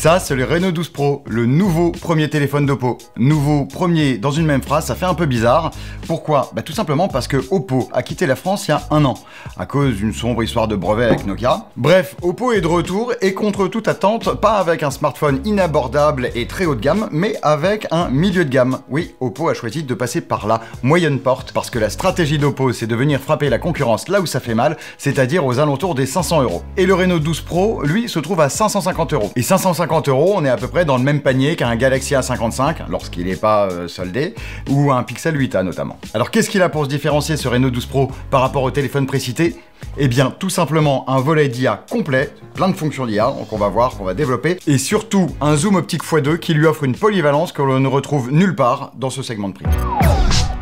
Ça, c'est le Reno 12 Pro, le nouveau premier téléphone d'Oppo. Nouveau premier dans une même phrase, ça fait un peu bizarre. Pourquoi? Tout simplement parce que Oppo a quitté la France il y a 1 an, à cause d'une sombre histoire de brevet avec Nokia. Bref, Oppo est de retour et contre toute attente, pas avec un smartphone inabordable et très haut de gamme, mais avec un milieu de gamme. Oui, Oppo a choisi de passer par la moyenne porte, parce que la stratégie d'Oppo, c'est de venir frapper la concurrence là où ça fait mal, c'est-à-dire aux alentours des 500 €. Et le Reno 12 Pro, lui, se trouve à 550 €. Et 550 €, on est à peu près dans le même panier qu'un Galaxy A55, lorsqu'il n'est pas soldé, ou un Pixel 8a notamment. Alors qu'est-ce qu'il a pour se différencier ce Reno 12 Pro par rapport au téléphone précité? Eh bien, tout simplement un volet d'IA complet, plein de fonctions d'IA, donc on va voir, qu'on va développer, et surtout un zoom optique x2 qui lui offre une polyvalence que l'on ne retrouve nulle part dans ce segment de prix.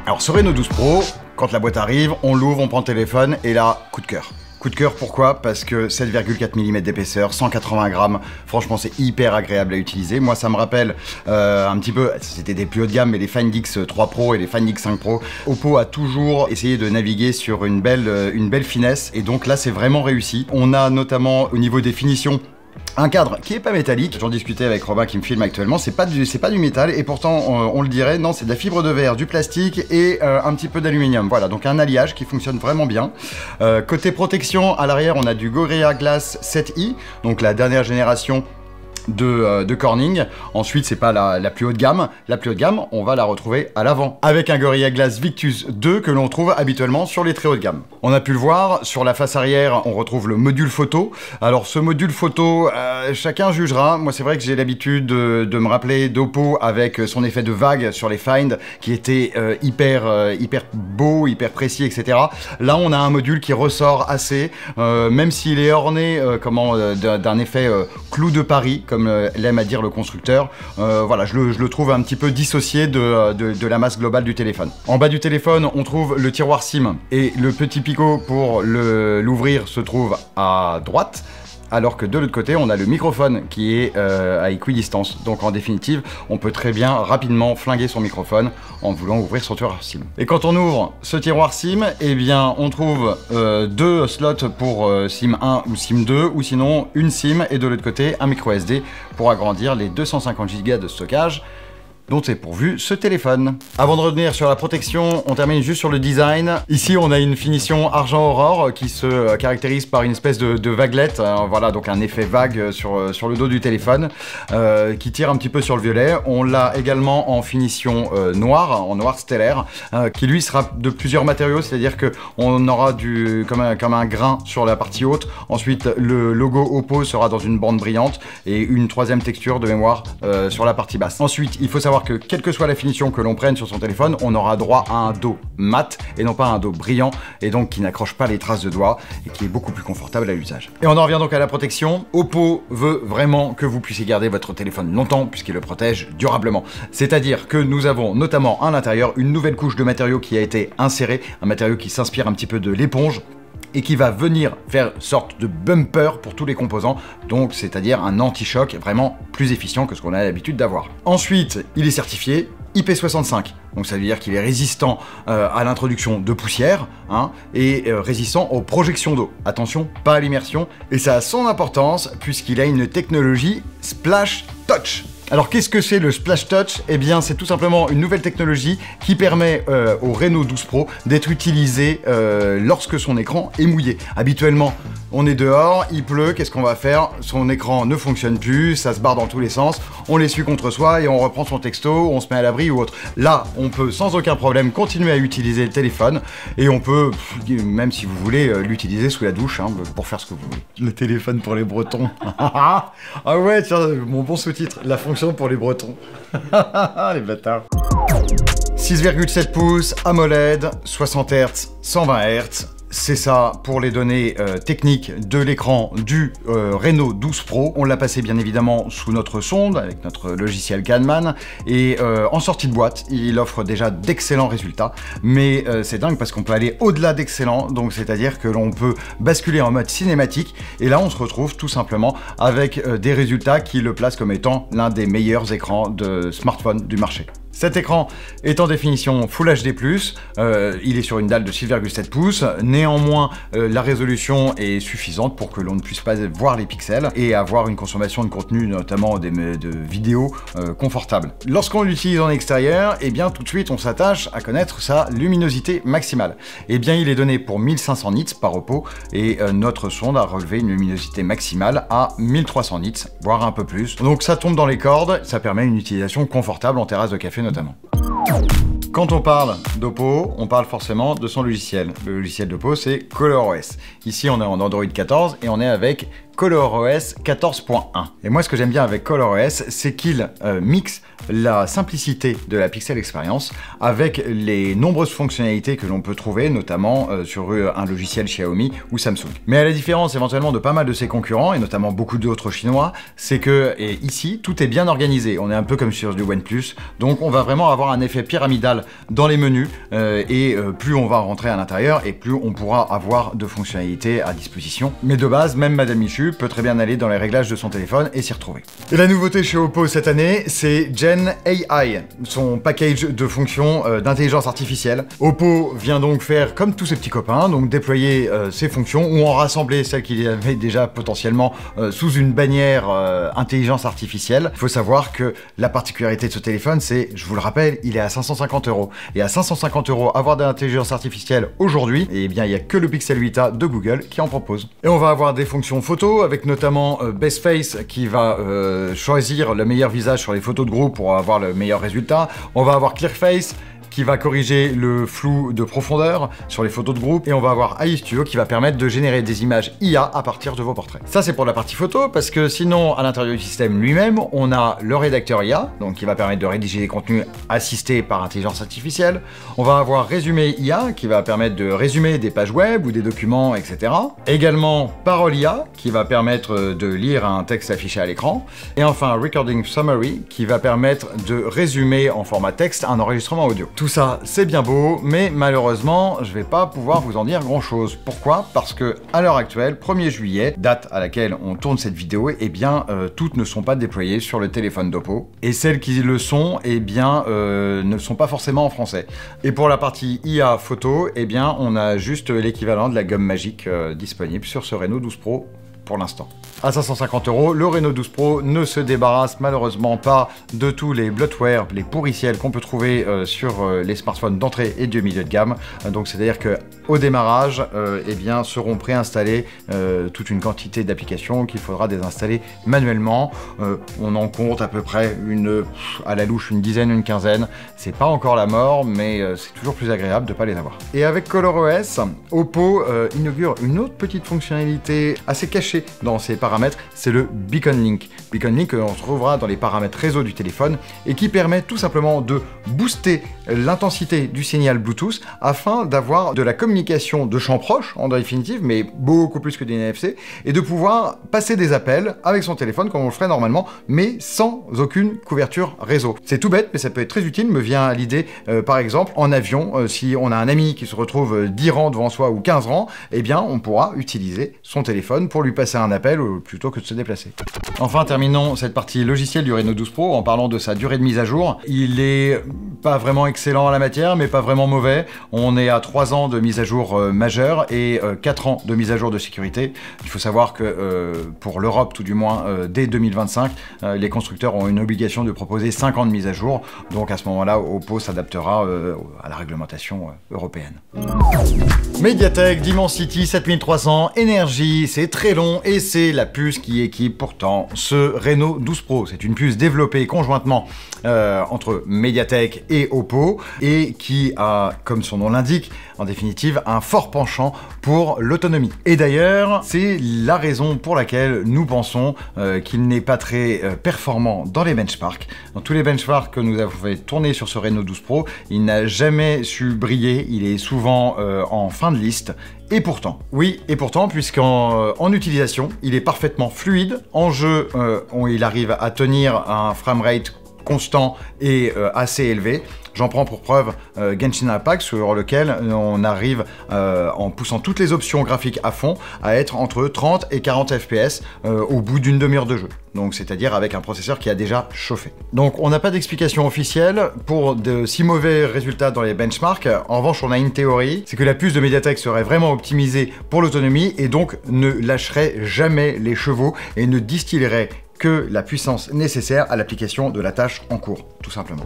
Alors ce Reno 12 Pro, quand la boîte arrive, on l'ouvre, on prend le téléphone, et là, coup de cœur. Coup de cœur, pourquoi? Parce que 7,4 mm d'épaisseur, 180 grammes, franchement c'est hyper agréable à utiliser. Moi ça me rappelle un petit peu, c'était des plus haut de gamme, mais les Find X 3 Pro et les Find X 5 Pro. Oppo a toujours essayé de naviguer sur une belle finesse, et donc là c'est vraiment réussi. On a notamment au niveau des finitions, un cadre qui est pas métallique, j'en discutais avec Robin qui me filme actuellement, c'est pas du métal, et pourtant on le dirait, non, c'est de la fibre de verre, du plastique et un petit peu d'aluminium. Voilà, donc un alliage qui fonctionne vraiment bien. Côté protection, à l'arrière on a du Gorilla Glass 7i, donc la dernière génération de Corning. Ensuite, c'est pas la plus haute gamme. La plus haute gamme, on va la retrouver à l'avant, avec un Gorilla Glass Victus 2 que l'on trouve habituellement sur les très hautes gammes. On a pu le voir, sur la face arrière, on retrouve le module photo. Alors ce module photo, chacun jugera. Moi, c'est vrai que j'ai l'habitude de me rappeler d'Oppo avec son effet de vague sur les Find, qui était hyper beau, hyper précis, etc. Là, on a un module qui ressort assez, même s'il est orné d'un effet clou de Paris, comme l'aime à dire le constructeur. Voilà, je le trouve un petit peu dissocié de la masse globale du téléphone. En bas du téléphone, on trouve le tiroir SIM, et le petit picot pour l'ouvrir se trouve à droite, alors que de l'autre côté, on a le microphone qui est à équidistance. Donc en définitive, on peut très bien rapidement flinguer son microphone en voulant ouvrir son tiroir SIM. Et quand on ouvre ce tiroir SIM, eh bien on trouve 2 slots pour SIM 1 ou SIM 2, ou sinon une SIM et de l'autre côté un micro SD pour agrandir les 250 Go de stockage dont est pourvu ce téléphone. Avant de revenir sur la protection, on termine juste sur le design. Ici, on a une finition argent aurore qui se caractérise par une espèce de vaguelette. Voilà, donc un effet vague sur le dos du téléphone qui tire un petit peu sur le violet. On l'a également en finition noire, en noir stellaire, qui lui sera de plusieurs matériaux, c'est-à-dire que on aura comme un grain sur la partie haute. Ensuite, le logo Oppo sera dans une bande brillante, et une troisième texture de mémoire sur la partie basse. Ensuite, il faut savoir que quelle que soit la finition que l'on prenne sur son téléphone, on aura droit à un dos mat et non pas un dos brillant, et donc qui n'accroche pas les traces de doigts et qui est beaucoup plus confortable à l'usage. Et on en revient donc à la protection. Oppo veut vraiment que vous puissiez garder votre téléphone longtemps puisqu'il le protège durablement. C'est-à-dire que nous avons notamment à l'intérieur une nouvelle couche de matériaux qui a été insérée, un matériau qui s'inspire un petit peu de l'éponge, et qui va venir faire sorte de bumper pour tous les composants, donc c'est-à-dire un anti-choc vraiment plus efficient que ce qu'on a l'habitude d'avoir. Ensuite, il est certifié IP65, donc ça veut dire qu'il est résistant à l'introduction de poussière, et résistant aux projections d'eau. Attention, pas à l'immersion, et ça a son importance puisqu'il a une technologie Splash Touch. Alors qu'est-ce que c'est le Splash Touch? Eh bien c'est tout simplement une nouvelle technologie qui permet au Reno 12 Pro d'être utilisé lorsque son écran est mouillé. Habituellement, on est dehors, il pleut, qu'est-ce qu'on va faire? Son écran ne fonctionne plus, ça se barre dans tous les sens, on l'essuie contre soi et on reprend son texto, on se met à l'abri ou autre. Là, on peut sans aucun problème continuer à utiliser le téléphone, et on peut, même si vous voulez, l'utiliser sous la douche, pour faire ce que vous voulez. Le téléphone pour les Bretons. Ah ouais, tiens, mon bon sous-titre, la fonction pour les Bretons. Les bâtards. 6,7 pouces, AMOLED, 60 Hz, 120 Hz. C'est ça pour les données techniques de l'écran du Reno 12 Pro. On l'a passé bien évidemment sous notre sonde avec notre logiciel Canman, et en sortie de boîte, il offre déjà d'excellents résultats. Mais c'est dingue parce qu'on peut aller au-delà d'excellent, donc c'est-à-dire que l'on peut basculer en mode cinématique, et là on se retrouve tout simplement avec des résultats qui le placent comme étant l'un des meilleurs écrans de smartphone du marché. Cet écran est en définition Full HD+, il est sur une dalle de 6,7 pouces, néanmoins la résolution est suffisante pour que l'on ne puisse pas voir les pixels et avoir une consommation de contenu, notamment de vidéos, confortable. Lorsqu'on l'utilise en extérieur, eh bien tout de suite on s'attache à connaître sa luminosité maximale. Eh bien il est donné pour 1500 nits par Oppo et notre sonde a relevé une luminosité maximale à 1300 nits, voire un peu plus. Donc ça tombe dans les cordes, ça permet une utilisation confortable en terrasse de café notamment. Quand on parle d'Oppo, on parle forcément de son logiciel. Le logiciel d'Oppo, c'est ColorOS. Ici, on est en Android 14 et on est avec ColorOS 14.1. Et moi, ce que j'aime bien avec ColorOS, c'est qu'il mixe la simplicité de la Pixel Experience avec les nombreuses fonctionnalités que l'on peut trouver, notamment sur un logiciel Xiaomi ou Samsung. Mais à la différence éventuellement de pas mal de ses concurrents, et notamment beaucoup d'autres chinois, c'est que ici, tout est bien organisé. On est un peu comme sur du OnePlus, donc on va vraiment avoir un effet pyramidal dans les menus, et plus on va rentrer à l'intérieur, et plus on pourra avoir de fonctionnalités à disposition. Mais de base, même Madame Michu peut très bien aller dans les réglages de son téléphone et s'y retrouver. Et la nouveauté chez Oppo cette année, c'est Gen AI, son package de fonctions d'intelligence artificielle. Oppo vient donc faire comme tous ses petits copains, donc déployer ses fonctions ou en rassembler celles qu'il avait déjà potentiellement sous une bannière intelligence artificielle. Il faut savoir que la particularité de ce téléphone, c'est, je vous le rappelle, il est à 550 €. Et à 550 €, avoir de l'intelligence artificielle aujourd'hui, eh bien il n'y a que le Pixel 8a de Google qui en propose. Et on va avoir des fonctions photos, avec notamment Best Face qui va choisir le meilleur visage sur les photos de groupe pour avoir le meilleur résultat. On va avoir Clear Face qui va corriger le flou de profondeur sur les photos de groupe, et on va avoir AI Studio qui va permettre de générer des images IA à partir de vos portraits. Ça c'est pour la partie photo, parce que sinon à l'intérieur du système lui-même, on a le rédacteur IA, donc qui va permettre de rédiger des contenus assistés par intelligence artificielle. On va avoir Résumé IA qui va permettre de résumer des pages web ou des documents, etc. Également Parole IA qui va permettre de lire un texte affiché à l'écran. Et enfin Recording Summary qui va permettre de résumer en format texte un enregistrement audio. Tout ça, c'est bien beau, mais malheureusement, je vais pas pouvoir vous en dire grand-chose. Pourquoi? Parce que à l'heure actuelle, 1er juillet, date à laquelle on tourne cette vidéo, eh bien, toutes ne sont pas déployées sur le téléphone d'Oppo. Et celles qui le sont, eh bien, ne sont pas forcément en français. Et pour la partie IA photo, eh bien, on a juste l'équivalent de la gomme magique disponible sur ce Reno 12 Pro pour l'instant. À 550 €, le Reno 12 Pro ne se débarrasse malheureusement pas de tous les bloatware, les pourriciels qu'on peut trouver sur les smartphones d'entrée et de milieu de gamme. Donc c'est-à-dire que au démarrage, eh bien, seront préinstallées toute une quantité d'applications qu'il faudra désinstaller manuellement. On en compte à peu près à la louche une dizaine, une quinzaine. C'est pas encore la mort, mais c'est toujours plus agréable de pas les avoir. Et avec ColorOS, Oppo inaugure une autre petite fonctionnalité assez cachée dans ses paramètres, c'est le Beacon Link. Beacon Link que l'on retrouvera dans les paramètres réseau du téléphone et qui permet tout simplement de booster l'intensité du signal Bluetooth afin d'avoir de la communication de champ proche en définitive, mais beaucoup plus que des NFC, et de pouvoir passer des appels avec son téléphone comme on le ferait normalement, mais sans aucune couverture réseau. C'est tout bête, mais ça peut être très utile. Me vient à l'idée, par exemple, en avion, si on a un ami qui se retrouve 10 rangs devant soi ou 15 rangs, eh bien on pourra utiliser son téléphone pour lui passer un appel plutôt que de se déplacer. Enfin, terminons cette partie logicielle du Reno 12 Pro en parlant de sa durée de mise à jour. Il est pas vraiment excellent à la matière, mais pas vraiment mauvais. On est à 3 ans de mise à jour majeure et 4 ans de mise à jour de sécurité. Il faut savoir que pour l'Europe, tout du moins dès 2025, les constructeurs ont une obligation de proposer 5 ans de mise à jour. Donc à ce moment-là, Oppo s'adaptera à la réglementation européenne. Mediatek Dimensity 7300 énergie, c'est très long et c'est la puce qui équipe pourtant ce Reno 12 Pro. C'est une puce développée conjointement entre Mediatek et Oppo et qui a, comme son nom l'indique, en définitive, un fort penchant pour l'autonomie. Et d'ailleurs, c'est la raison pour laquelle nous pensons qu'il n'est pas très performant dans les benchmarks. Dans tous les benchmarks que nous avons fait tourner sur ce Reno 12 Pro, il n'a jamais su briller, il est souvent en fin de liste. Et pourtant, oui, et pourtant, puisqu'en utilisation, il est parfaitement fluide. En jeu, il arrive à tenir un framerate constant et assez élevé. J'en prends pour preuve Genshin Impact, sur lequel on arrive, en poussant toutes les options graphiques à fond, à être entre 30 et 40 FPS au bout d'une demi-heure de jeu. Donc c'est-à-dire avec un processeur qui a déjà chauffé. Donc on n'a pas d'explication officielle pour de si mauvais résultats dans les benchmarks. En revanche, on a une théorie, c'est que la puce de MediaTek serait vraiment optimisée pour l'autonomie et donc ne lâcherait jamais les chevaux et ne distillerait que la puissance nécessaire à l'application de la tâche en cours, tout simplement.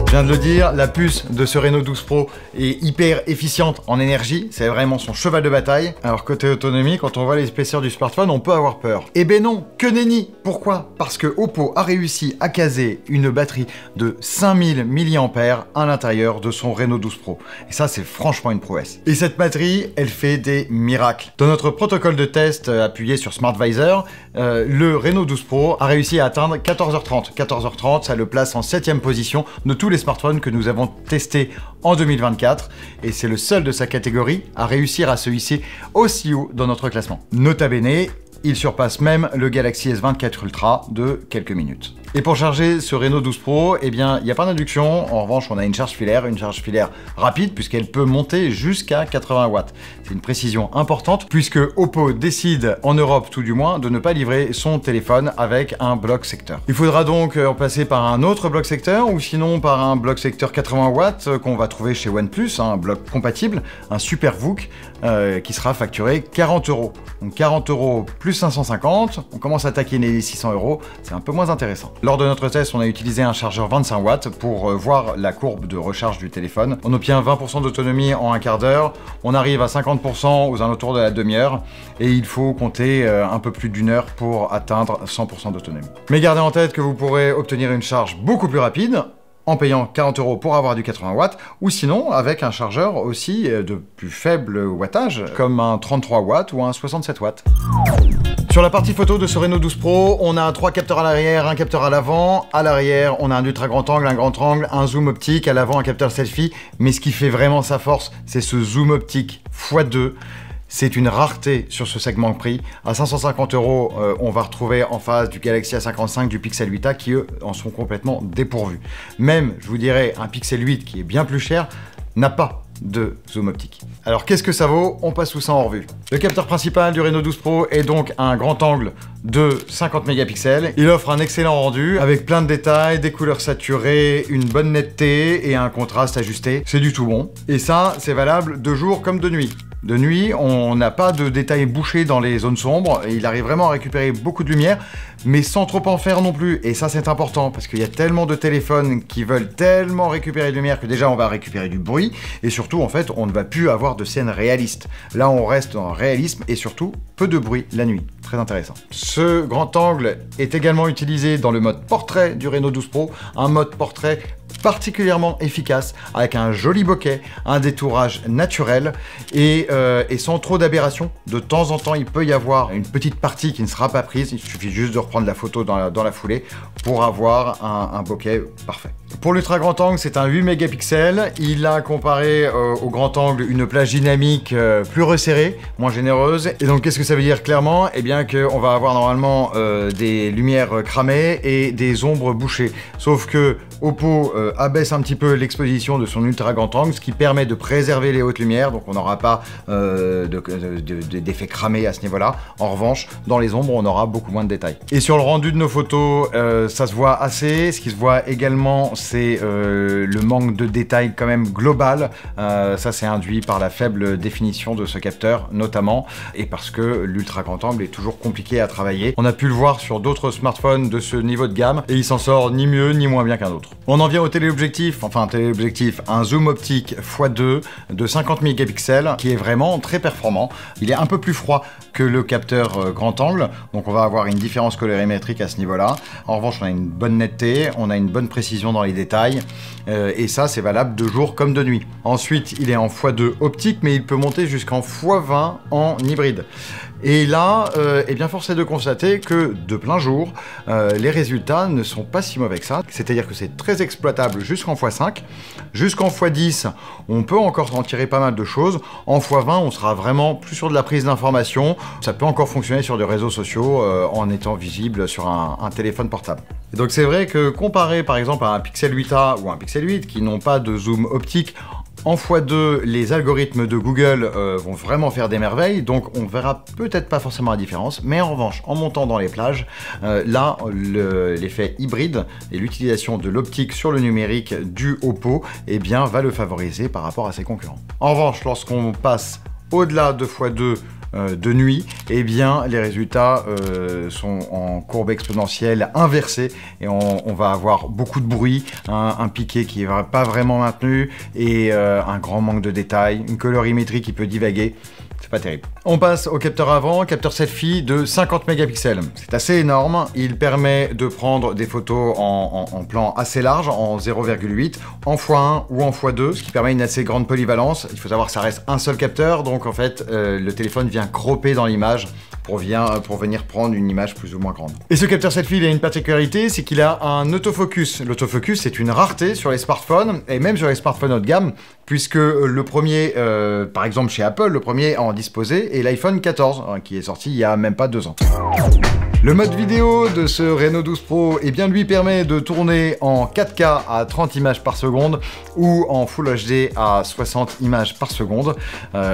Je viens de le dire, la puce de ce Reno 12 Pro est hyper efficiente en énergie, c'est vraiment son cheval de bataille. Alors côté autonomie, quand on voit l'épaisseur du smartphone, on peut avoir peur. Eh ben non, que nenni. Pourquoi? Parce que Oppo a réussi à caser une batterie de 5000 mAh à l'intérieur de son Reno 12 Pro. Et ça, c'est franchement une prouesse. Et cette batterie, elle fait des miracles. Dans notre protocole de test appuyé sur SmartVisor, le Reno 12 Pro a réussi à atteindre 14h30. 14h30, ça le place en 7ème position de tous les smartphones que nous avons testés en 2024. Et c'est le seul de sa catégorie à réussir à se hisser aussi haut dans notre classement. Nota bene, il surpasse même le Galaxy S24 Ultra de quelques minutes. Et pour charger ce Reno 12 Pro, eh bien, il n'y a pas d'induction. En revanche, on a une charge filaire rapide, puisqu'elle peut monter jusqu'à 80 watts. C'est une précision importante, puisque Oppo décide, en Europe tout du moins, de ne pas livrer son téléphone avec un bloc secteur. Il faudra donc en passer par un autre bloc secteur, ou sinon par un bloc secteur 80 watts qu'on va trouver chez OnePlus, un bloc compatible, un super VOOC, qui sera facturé 40 €. Donc 40 € plus 550, on commence à taquiner les 600 €, c'est un peu moins intéressant. Lors de notre test, on a utilisé un chargeur 25 watts pour voir la courbe de recharge du téléphone. On obtient 20% d'autonomie en un quart d'heure, on arrive à 50% aux alentours de la demi-heure, et il faut compter un peu plus d'une heure pour atteindre 100% d'autonomie. Mais gardez en tête que vous pourrez obtenir une charge beaucoup plus rapide, en payant 40 € pour avoir du 80 watts, ou sinon avec un chargeur aussi de plus faible wattage, comme un 33 watts ou un 67 watts. Sur la partie photo de ce Reno 12 Pro, on a 3 capteurs à l'arrière, un capteur à l'avant. À l'arrière, on a un ultra grand angle, un zoom optique, à l'avant un capteur selfie. Mais ce qui fait vraiment sa force, c'est ce zoom optique x2. C'est une rareté sur ce segment de prix. À 550 €, on va retrouver en face du Galaxy A55, du Pixel 8a qui eux en sont complètement dépourvus. Même, je vous dirais, un Pixel 8 qui est bien plus cher n'a pas de zoom optique. Alors qu'est-ce que ça vaut? On passe tout ça en revue. Le capteur principal du Reno 12 Pro est donc un grand angle de 50 mégapixels. Il offre un excellent rendu avec plein de détails, des couleurs saturées, une bonne netteté et un contraste ajusté. C'est du tout bon. Et ça, c'est valable de jour comme de nuit. De nuit, on n'a pas de détails bouchés dans les zones sombres, et il arrive vraiment à récupérer beaucoup de lumière, mais sans trop en faire non plus. Et ça, c'est important, parce qu'il y a tellement de téléphones qui veulent tellement récupérer de lumière que déjà, on va récupérer du bruit, et surtout, en fait, on ne va plus avoir de scènes réalistes. Là, on reste dans le réalisme, et surtout, peu de bruit la nuit. Très intéressant. Ce grand angle est également utilisé dans le mode portrait du Reno 12 Pro, un mode portrait particulièrement efficace, avec un joli bokeh, un détourage naturel et sans trop d'aberrations. De temps en temps, il peut y avoir une petite partie qui ne sera pas prise, il suffit juste de reprendre la photo dans la foulée pour avoir un bokeh parfait. Pour l'ultra grand angle, c'est un 8 mégapixels. Il a comparé au grand angle une plage dynamique plus resserrée, moins généreuse. Et donc qu'est-ce que ça veut dire clairement? Eh bien qu'on va avoir normalement des lumières cramées et des ombres bouchées. Sauf que Oppo abaisse un petit peu l'exposition de son ultra grand angle, ce qui permet de préserver les hautes lumières, donc on n'aura pas d'effet cramé à ce niveau-là. En revanche, dans les ombres, on aura beaucoup moins de détails. Et sur le rendu de nos photos, ça se voit assez. Ce qui se voit également, c'est le manque de détails quand même global. Ça, c'est induit par la faible définition de ce capteur, notamment, et parce que l'ultra grand angle est toujours compliqué à travailler. On a pu le voir sur d'autres smartphones de ce niveau de gamme, et il s'en sort ni mieux ni moins bien qu'un autre. On en vient au téléobjectif, un zoom optique x2 de 50 mégapixels qui est vraiment très performant. Il est un peu plus froid que le capteur grand angle, donc on va avoir une différence colorimétrique à ce niveau-là. En revanche, on a une bonne netteté, on a une bonne précision dans les détails, et ça, c'est valable de jour comme de nuit. Ensuite, il est en x2 optique, mais il peut monter jusqu'en x20 en hybride. Et là, eh bien force est de constater que de plein jour, les résultats ne sont pas si mauvais que ça. C'est-à-dire que c'est très exploitable jusqu'en x5. Jusqu'en x10, on peut encore en tirer pas mal de choses. En x20, on sera vraiment plus sur de la prise d'information. Ça peut encore fonctionner sur des réseaux sociaux en étant visible sur un téléphone portable. Et donc c'est vrai que comparé par exemple à un Pixel 8a ou un Pixel 8 qui n'ont pas de zoom optique, en x2, les algorithmes de Google vont vraiment faire des merveilles, donc on verra peut-être pas forcément la différence, mais en revanche, en montant dans les plages, là, l'effet hybride et l'utilisation de l'optique sur le numérique du Oppo, eh bien, va le favoriser par rapport à ses concurrents. En revanche, lorsqu'on passe au-delà de x2 de nuit, eh bien les résultats sont en courbe exponentielle inversée et on va avoir beaucoup de bruit, un piqué qui n'est pas vraiment maintenu et un grand manque de détails, une colorimétrie qui peut divaguer. C'est pas terrible. On passe au capteur avant, capteur selfie de 50 mégapixels. C'est assez énorme, il permet de prendre des photos en plan assez large, en 0,8, en x1 ou en x2, ce qui permet une assez grande polyvalence. Il faut savoir que ça reste un seul capteur, donc en fait le téléphone vient cropper dans l'image pour venir prendre une image plus ou moins grande. Et ce capteur selfie, il a une particularité, c'est qu'il a un autofocus. L'autofocus, c'est une rareté sur les smartphones, et même sur les smartphones haut de gamme, puisque le premier, par exemple chez Apple, le premier à en disposer est l'iPhone 14, qui est sorti il y a même pas 2 ans. Le mode vidéo de ce Reno 12 Pro, eh bien, lui permet de tourner en 4K à 30 images par seconde ou en Full HD à 60 images par seconde.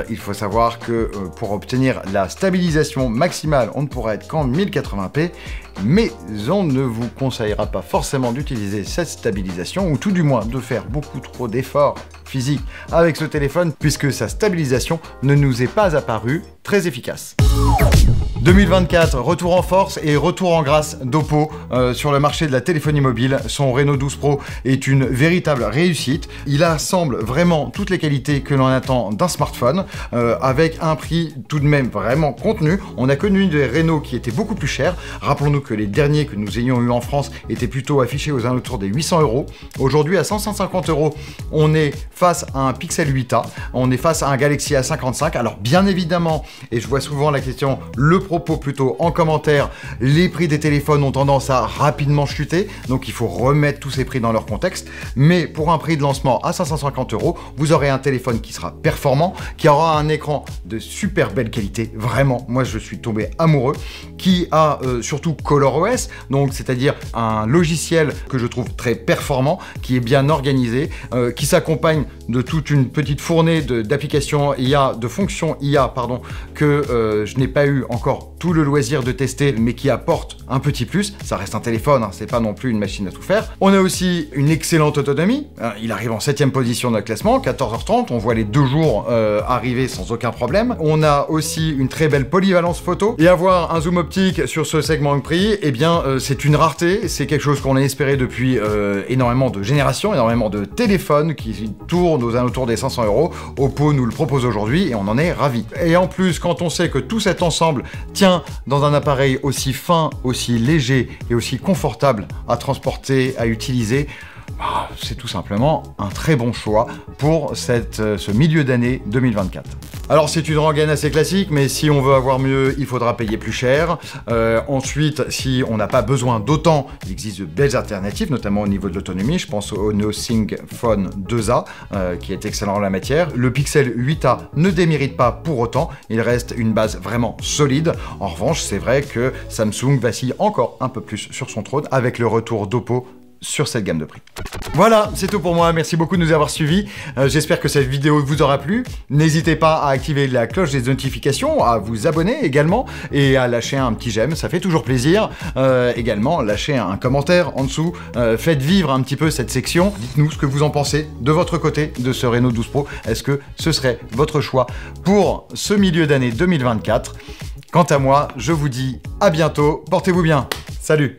Il faut savoir que pour obtenir la stabilisation maximale, on ne pourra être qu'en 1080p, mais on ne vous conseillera pas forcément d'utiliser cette stabilisation, ou tout du moins de faire beaucoup trop d'efforts physiques avec ce téléphone, puisque sa stabilisation ne nous est pas apparue très efficace. 2024, retour en force et retour en grâce d'Oppo sur le marché de la téléphonie mobile. Son Reno 12 Pro est une véritable réussite. Il assemble vraiment toutes les qualités que l'on attend d'un smartphone avec un prix tout de même vraiment contenu. On a connu des Reno qui étaient beaucoup plus chers. Rappelons-nous que les derniers que nous ayons eu en France étaient plutôt affichés aux alentours des 800 €. Aujourd'hui, à 550 €, on est face à un Pixel 8a, on est face à un Galaxy A55. Alors bien évidemment, et je vois souvent la question, le propos plutôt en commentaire, les prix des téléphones ont tendance à rapidement chuter, donc il faut remettre tous ces prix dans leur contexte. Mais pour un prix de lancement à 550 €, vous aurez un téléphone qui sera performant, qui aura un écran de super belle qualité, vraiment, moi je suis tombé amoureux, qui a surtout ColorOS, donc c'est-à-dire un logiciel que je trouve très performant, qui est bien organisé, qui s'accompagne de toute une petite fournée d'applications IA, de fonctions IA, pardon, que je n'ai pas eu encore tout le loisir de tester, mais qui apporte un petit plus. Ça reste un téléphone, hein, c'est pas non plus une machine à tout faire. On a aussi une excellente autonomie. Il arrive en 7e position dans le classement, 14h30. On voit les 2 jours arriver sans aucun problème. On a aussi une très belle polyvalence photo. Et avoir un zoom optique sur ce segment de prix, eh bien, c'est une rareté. C'est quelque chose qu'on a espéré depuis énormément de générations, énormément de téléphones qui tournent aux alentours des 500 €. Oppo nous le propose aujourd'hui et on en est ravis. Et en plus, quand on sait que tout cet ensemble tient dans un appareil aussi fin, aussi léger et aussi confortable à transporter, à utiliser, c'est tout simplement un très bon choix pour ce milieu d'année 2024. Alors c'est une rengaine assez classique, mais si on veut avoir mieux, il faudra payer plus cher. Ensuite, si on n'a pas besoin d'autant, il existe de belles alternatives, notamment au niveau de l'autonomie. Je pense au Nothing Phone 2a, qui est excellent en la matière. Le Pixel 8a ne démérite pas pour autant, il reste une base vraiment solide. En revanche, c'est vrai que Samsung vacille encore un peu plus sur son trône avec le retour d'Oppo sur cette gamme de prix. Voilà, c'est tout pour moi. Merci beaucoup de nous avoir suivis. J'espère que cette vidéo vous aura plu. N'hésitez pas à activer la cloche des notifications, à vous abonner également et à lâcher un petit j'aime, ça fait toujours plaisir. Également, lâchez un commentaire en dessous. Faites vivre un petit peu cette section. Dites-nous ce que vous en pensez de votre côté de ce Reno 12 Pro. Est-ce que ce serait votre choix pour ce milieu d'année 2024? Quant à moi, je vous dis à bientôt. Portez-vous bien. Salut!